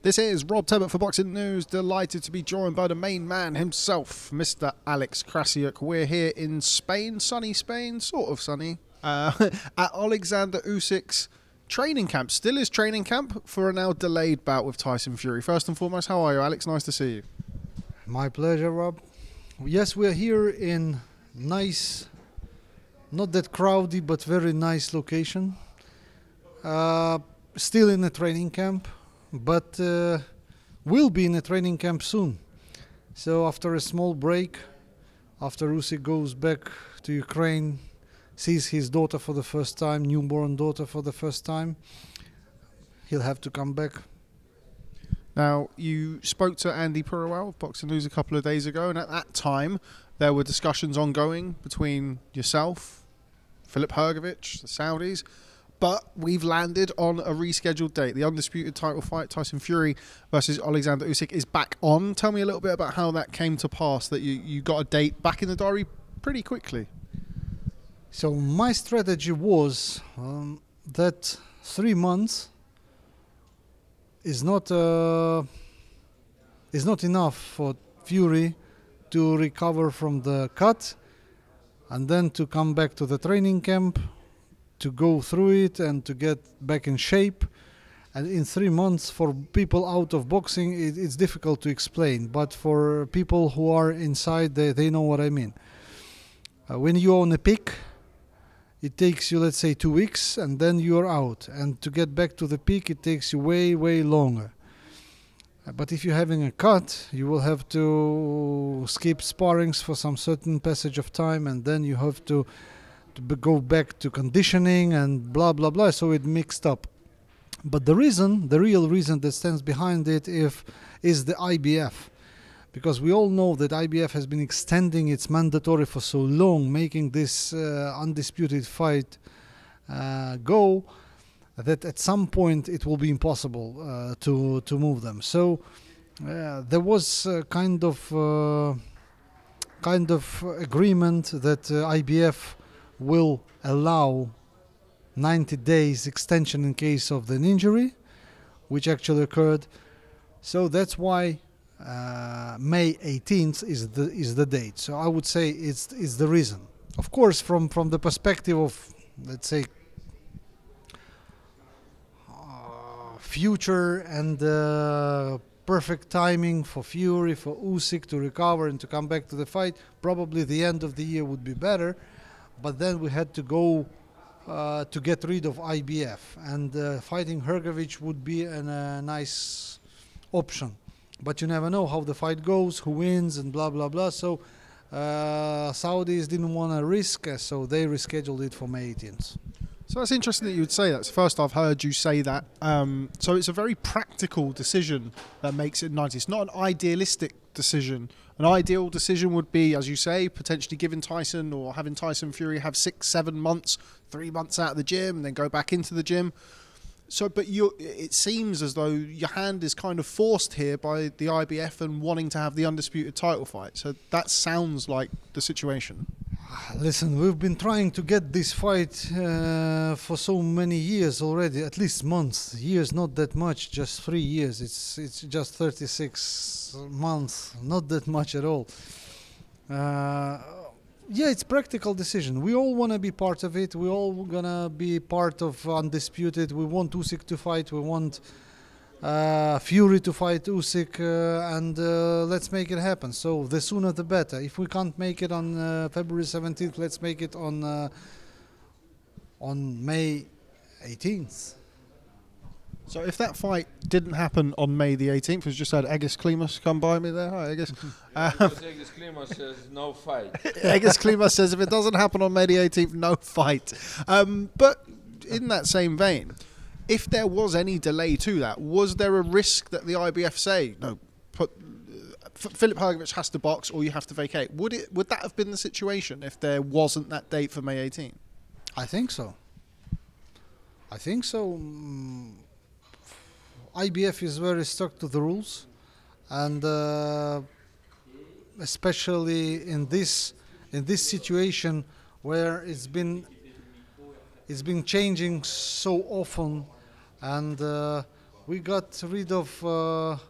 This is Rob Tebbutt for Boxing News. Delighted to be joined by the main man himself, Mr. Alex Krassyuk. We're here in Spain, sunny Spain, sort of sunny, at Oleksandr Usyk's training camp. Still is training camp for a now delayed bout with Tyson Fury. First and foremost, how are you, Alex? Nice to see you. My pleasure, Rob. Yes, we're here in nice, not that crowded, but very nice location. Still in a training camp, but will be in a training camp soon. So after a small break, after Usyk goes back to Ukraine, sees his daughter for the first time, newborn daughter for the first time, he'll have to come back. Now, you spoke to Andy Purrawell of Boxing News a couple of days ago, and at that time there were discussions ongoing between yourself, Fury-Usyk, the Saudis, but we've landed on a rescheduled date. The undisputed title fight, Tyson Fury versus Oleksandr Usyk, is back on. Tell me a little bit about how that came to pass, that you got a date back in the diary pretty quickly. So my strategy was that 3 months is not enough for Fury to recover from the cut and then to come back to the training camp, to go through it and to get back in shape. And in 3 months, for people out of boxing, it's difficult to explain, but for people who are inside, they know what I mean. When you're on a peak, it takes you, let's say, 2 weeks, and then you're out. And to get back to the peak, it takes you way, way longer. But if you're having a cut, you will have to skip sparrings for some certain passage of time, and then you have to go back to conditioning and blah, blah, blah. So it mixed up. But the real reason that stands behind it is the IBF. Because we all know that IBF has been extending its mandatory for so long, making this undisputed fight go, that at some point it will be impossible to move them. So there was kind of agreement that IBF will allow 90 days extension in case of an injury, which actually occurred. So that's why May 18th is the date. So I would say it's the reason. Of course, from the perspective of, let's say, future and perfect timing for Fury, for Usyk to recover and to come back to the fight, probably the end of the year would be better. But then we had to go to get rid of IBF, and fighting Hrgovic would be a nice option. But you never know how the fight goes, who wins, and blah, blah, blah. So Saudis didn't want to risk, so they rescheduled it for May 18th. So that's interesting that you would say that. It's the first I've heard you say that. So it's a very practical decision that makes it 90. It's not an idealistic decision. An ideal decision would be, as you say, potentially giving Tyson or having Tyson Fury have 6, 7 months, 3 months out of the gym and then go back into the gym. So, but it seems as though your hand is kind of forced here by the IBF and wanting to have the undisputed title fight. So that sounds like the situation. Listen, we've been trying to get this fight for so many years already, at least months. Years, not that much, just 3 years. It's just 36 months, not that much at all. Yeah, it's a practical decision. We all want to be part of it. We all gonna be part of undisputed. We want Usyk to fight. We want Fury to fight Usyk, and let's make it happen. So the sooner the better. If we can't make it on February 17th, let's make it on May 18th. So if that fight didn't happen on May the 18th, as just had Alex Krassyuk come by me there. Hi, Alex. Alex Krassyuk says no fight. Alex Krassyuk says if it doesn't happen on May the 18th, no fight. But in that same vein, if there was any delay to that, was there a risk that the IBF say, no, Fury-Usyk has to box or you have to vacate? Would that have been the situation if there wasn't that date for May 18th? I think so. I think so. IBF is very stuck to the rules, and especially in this situation where it's been changing so often, and we got rid of.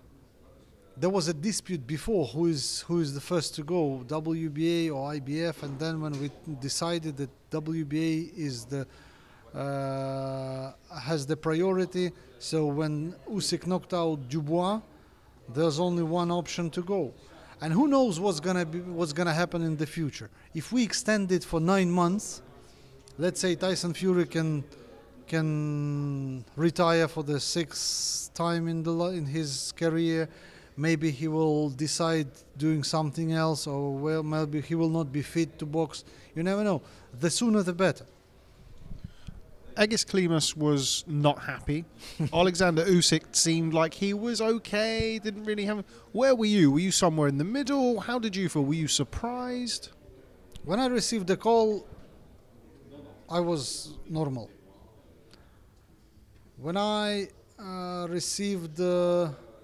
There was a dispute before who is the first to go, WBA or IBF, and then when we decided that WBA is the has the priority, so when Usyk knocked out Dubois, there's only one option to go, and who knows what's gonna happen in the future. If we extend it for 9 months, let's say Tyson Fury can retire for the 6th time in his career. Maybe he will decide doing something else, or well, maybe he will not be fit to box. You never know. The sooner the better. Egis Klimas was not happy. Oleksandr Usyk seemed like he was okay, didn't really have... Where were you? Were you somewhere in the middle? How did you feel? Were you surprised? When I received the call, I was normal. When I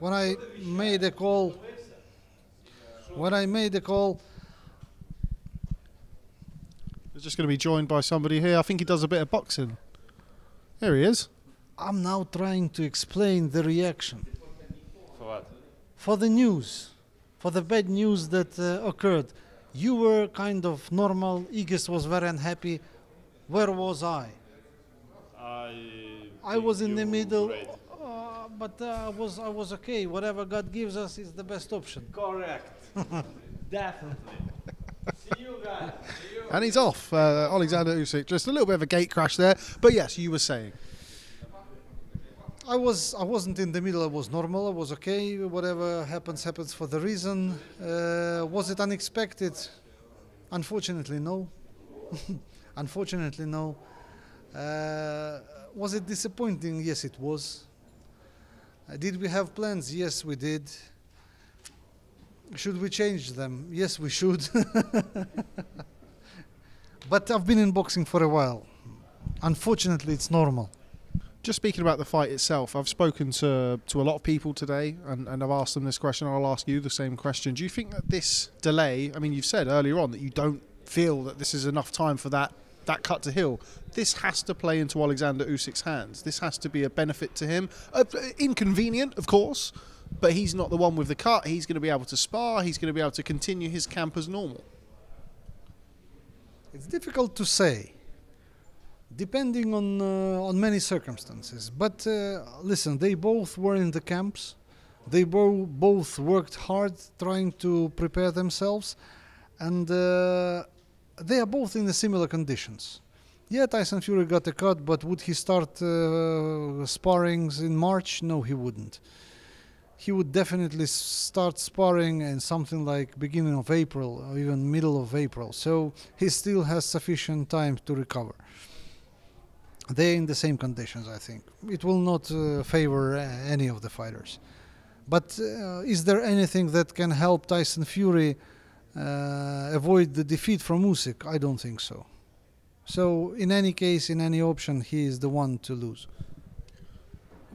when I made a call, We're just going to be joined by somebody here. I think he does a bit of boxing. There he is. I'm now trying to explain the reaction. For what? For the news, for the bad news that occurred. You were kind of normal, Egis was very unhappy. Where was I? I was in the middle, but I was okay. Whatever God gives us is the best option. Correct. Definitely. See you guys. See you. And he's off. Oleksandr Usyk. Just a little bit of a gate crash there. But yes, you were saying. I wasn't in the middle. I was normal. I was okay. Whatever happens, happens for the reason. Was it unexpected? Unfortunately, no. Unfortunately, no. Was it disappointing? Yes, it was. Did we have plans? Yes, we did. Should we change them? Yes, we should. But I've been in boxing for a while. Unfortunately, it's normal. Just speaking about the fight itself, I've spoken to a lot of people today, and I've asked them this question. I'll ask you the same question. Do you think that this delay, I mean, you've said earlier on that you don't feel that this is enough time for that cut to heal. This has to play into Oleksandr Usyk's hands. This has to be a benefit to him. Inconvenient, of course, but he's not the one with the cut. He's going to be able to spar. He's going to be able to continue his camp as normal. It's difficult to say, depending on many circumstances. But listen, they both were in the camps. They both worked hard trying to prepare themselves, and they are both in the similar conditions. Yeah, Tyson Fury got a cut, but would he start sparrings in March? No, he wouldn't. He would definitely start sparring in something like beginning of April or even middle of April. So he still has sufficient time to recover. They're in the same conditions, I think. It will not favor any of the fighters. But is there anything that can help Tyson Fury avoid the defeat from Usyk? I don't think so. So in any case, in any option, he is the one to lose.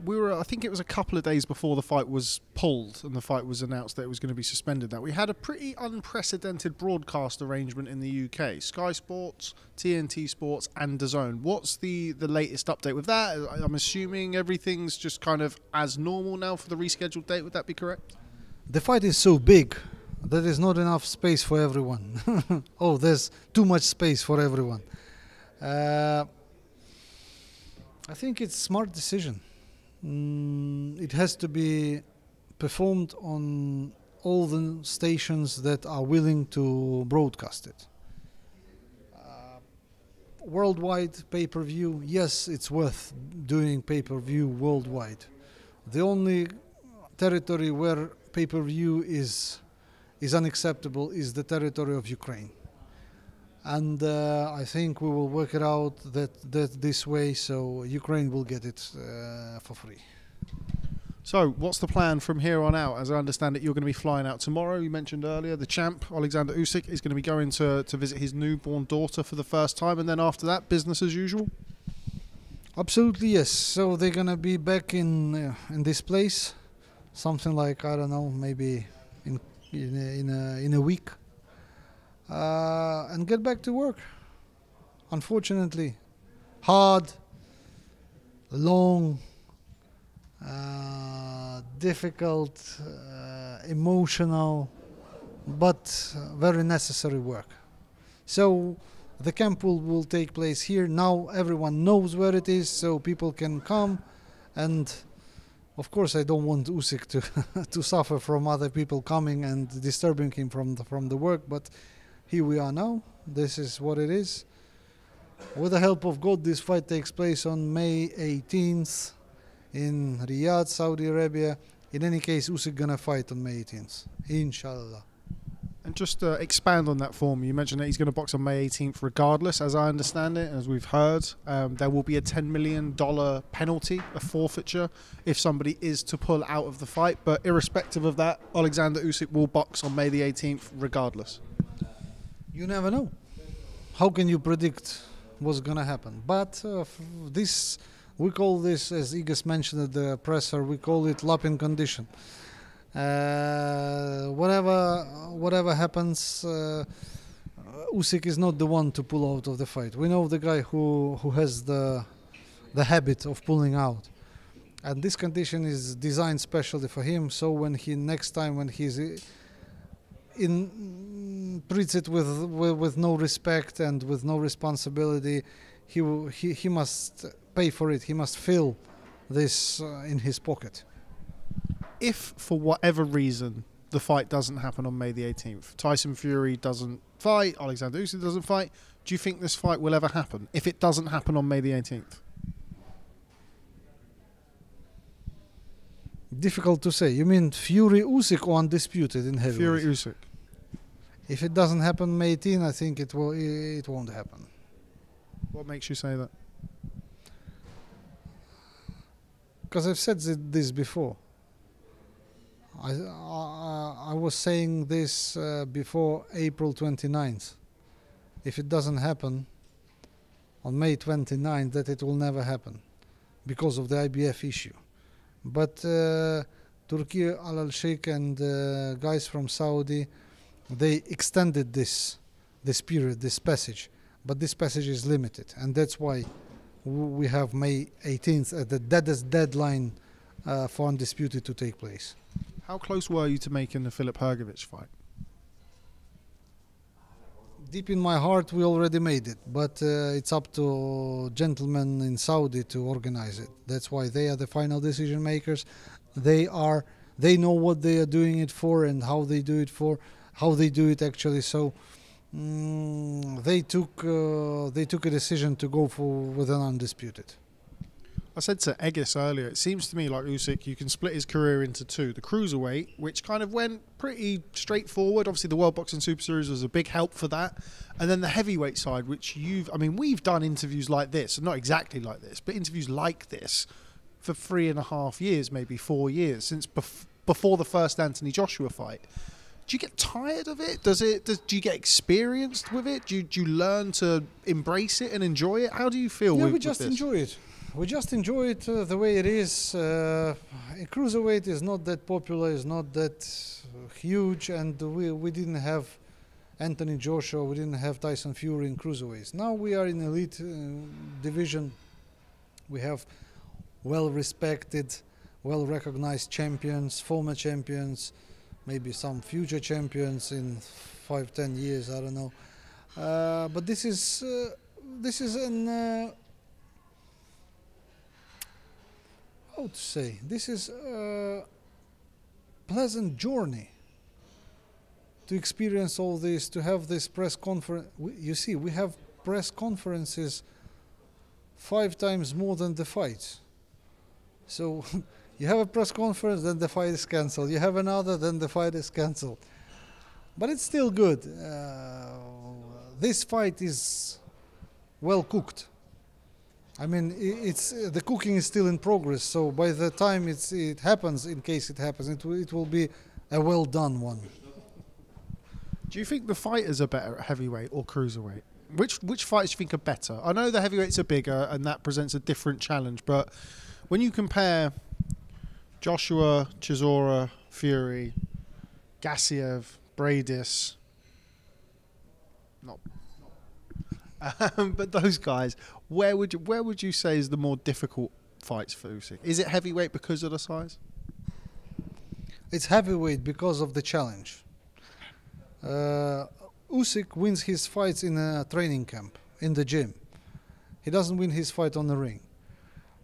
I think it was a couple of days before the fight was pulled and the fight was announced that it was going to be suspended. That we had a pretty unprecedented broadcast arrangement in the UK. Sky Sports, TNT Sports and DAZN. What's the latest update with that? I'm assuming everything's just kind of as normal now for the rescheduled date. Would that be correct? The fight is so big that there's not enough space for everyone. Oh, there's too much space for everyone. I think it's a smart decision. It has to be performed on all the stations that are willing to broadcast it. Worldwide pay-per-view, yes, it's worth doing pay-per-view worldwide. The only territory where pay-per-view is unacceptable is the territory of Ukraine. And I think we will work it out that this way, so Ukraine will get it for free. So, what's the plan from here on out? As I understand it, you're going to be flying out tomorrow. You mentioned earlier the champ, Oleksandr Usyk, is going to be going to visit his newborn daughter for the first time, and then after that, business as usual? Absolutely, yes. So they're going to be back in this place, something like, I don't know, maybe in a week. And get back to work. Unfortunately, hard, long, difficult, emotional, but very necessary work. So the camp will take place here. Now everyone knows where it is, so people can come. And of course, I don't want Usyk to suffer from other people coming and disturbing him from the work. But here we are now. This is what it is. With the help of God, this fight takes place on May 18th in Riyadh, Saudi Arabia. In any case, Usyk gonna fight on May 18th, inshallah. And just to expand on that for me, you mentioned that he's going to box on May 18th regardless, as I understand it, as we've heard. There will be a $10 million penalty, a forfeiture, if somebody is to pull out of the fight. But irrespective of that, Oleksandr Usyk will box on May the 18th regardless. You never know. How can you predict what's going to happen? But this, we call this, as Igor mentioned at the presser, we call it lapping condition. Whatever happens, Usyk is not the one to pull out of the fight. We know the guy who has the habit of pulling out, and this condition is designed specially for him. So when he next time when he's treats it with no respect and with no responsibility, he must pay for it. He must feel this in his pocket. If, for whatever reason, the fight doesn't happen on May the 18th, Tyson Fury doesn't fight, Oleksandr Usyk doesn't fight, do you think this fight will ever happen if it doesn't happen on May the 18th? Difficult to say. You mean Fury-Usyk or undisputed in heavyweight? Fury-Usyk. If it doesn't happen May 18, I think it won't happen. What makes you say that? Because I've said this before. I was saying this before April 29th. If it doesn't happen on May 29th, that it will never happen because of the IBF issue. But Turkey, Al-Sheikh and guys from Saudi, they extended this period, this passage. But this passage is limited, and that's why we have May 18th at the deadline for undisputed to take place. How close were you to making the Usyk-Hrgovic fight? Deep in my heart, we already made it, but it's up to gentlemen in Saudi to organize it. That's why they are the final decision makers. They know what they are doing it for and how they do it actually. So they took a decision to go with an undisputed. I said to Egis earlier, it seems to me like Usyk, you can split his career into two. The cruiserweight, which kind of went pretty straightforward. Obviously, the World Boxing Super Series was a big help for that. And then the heavyweight side, which we've done interviews like this, not exactly like this, but interviews like this for 3.5 years, maybe 4 years, since before the first Anthony Joshua fight. Do you get tired of it? Do you get experienced with it? Do you learn to embrace it and enjoy it? How do you feel with this? We just enjoy it. We just enjoy it the way it is. Cruiserweight is not that popular, is not that huge, and we didn't have Anthony Joshua, we didn't have Tyson Fury in cruiserweights. Now we are in elite division. We have well-respected, well-recognized champions, former champions, maybe some future champions in 5-10 years, I don't know. But this is an how to say, this is a pleasant journey to experience all this, to have this press conference. You see, we have press conferences 5 times more than the fights. So you have a press conference, then the fight is cancelled. You have another, then the fight is cancelled. But it's still good. This fight is well cooked. I mean, the cooking is still in progress, so by the time it happens, in case it happens, it will be a well done one. Do you think the fighters are better at heavyweight or cruiserweight? Which fights do you think are better? I know the heavyweights are bigger and that presents a different challenge, but when you compare Joshua, Chisora, Fury, Gassiev, Bradis, but those guys, where would you say is the more difficult fights for Usyk? Is it heavyweight because of the size? It's heavyweight because of the challenge. Usyk wins his fights in a training camp, in the gym. He doesn't win his fight on the ring.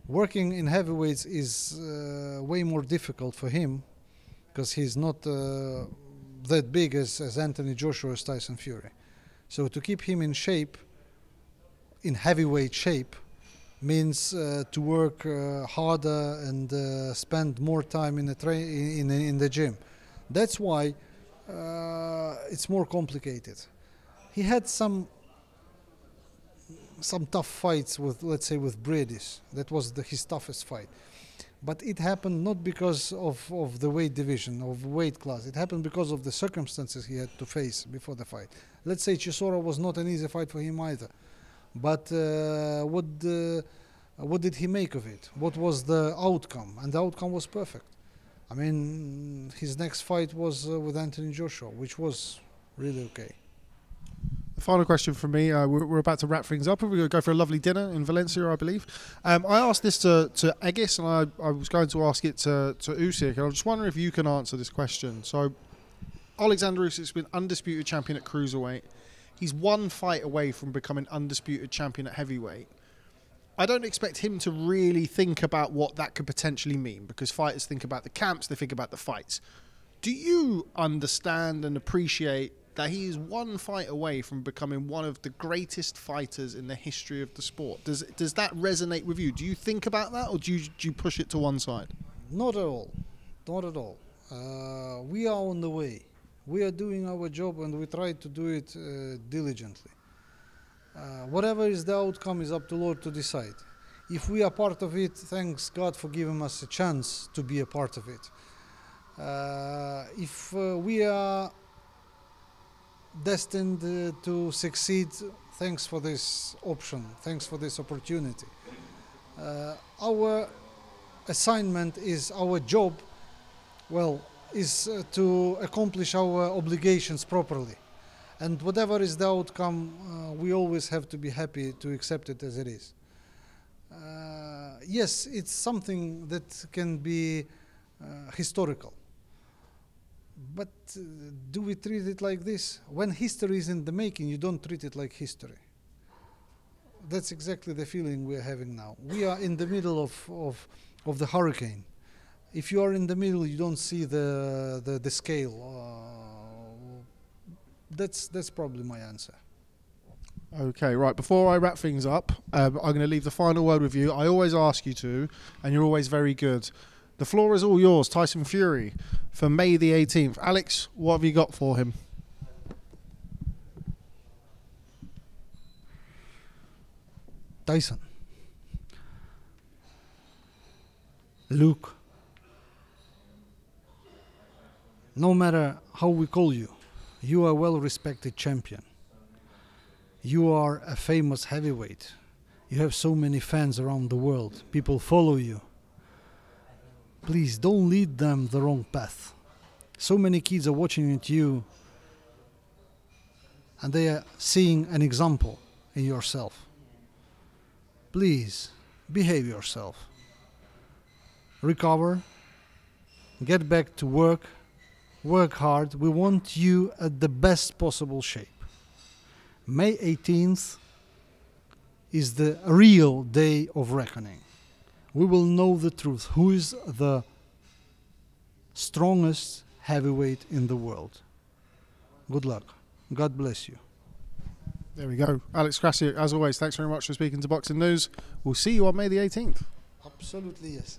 Working in heavyweights is way more difficult for him because he's not that big as Anthony Joshua or as Tyson Fury. So to keep him in shape, in heavyweight shape, means to work harder and spend more time in the gym. That's why it's more complicated. He had some tough fights with, let's say, with Bradis. That was his toughest fight. But it happened not because of the weight division, of weight class. It happened because of the circumstances he had to face before the fight. Let's say Chisora was not an easy fight for him either. But what did he make of it? What was the outcome? And the outcome was perfect. I mean, his next fight was with Anthony Joshua, which was really okay. The final question from me, we're about to wrap things up. We're going to go for a lovely dinner in Valencia, I believe. I asked this to Egis, and I was going to ask it to Usyk, and I'm just wondering if you can answer this question. So, Oleksandr Usyk's been undisputed champion at cruiserweight. He's one fight away from becoming undisputed champion at heavyweight. I don't expect him to really think about what that could potentially mean, because fighters think about the camps, they think about the fights. Do you understand and appreciate that he is one fight away from becoming one of the greatest fighters in the history of the sport? Does that resonate with you? Do you think about that, or do you push it to one side? Not at all. Not at all. We are on the way. We are doing our job, and we try to do it diligently. Whatever is the outcome is up to Lord to decide. If we are part of it, thanks God for giving us a chance to be a part of it. If we are destined to succeed, thanks for this option, thanks for this opportunity. Our assignment is, our job, well, is to accomplish our obligations properly. And whatever is the outcome, we always have to be happy to accept it as it is. Yes, it's something that can be historical. But do we treat it like this? When history is in the making, you don't treat it like history. That's exactly the feeling we're having now. We are in the middle of the hurricane. If you are in the middle, you don't see the scale. That's probably my answer. Okay, right. Before I wrap things up, I'm going to leave the final word with you. I always ask you to, and you're always very good. The floor is all yours. Tyson Fury for May the 18th. Alex, what have you got for him? Tyson, look, no matter how we call you, you are a well-respected champion. You are a famous heavyweight. You have so many fans around the world. People follow you. Please don't lead them the wrong path. So many kids are watching at you, and they are seeing an example in yourself. Please behave yourself. Recover. Get back to work. Work hard. We want you at the best possible shape. May 18th is the real day of reckoning. We will know the truth. Who is the strongest heavyweight in the world? Good luck. God bless you. There we go. Alex Krassyuk, as always, thanks very much for speaking to Boxing News. We'll see you on May the 18th. Absolutely, yes.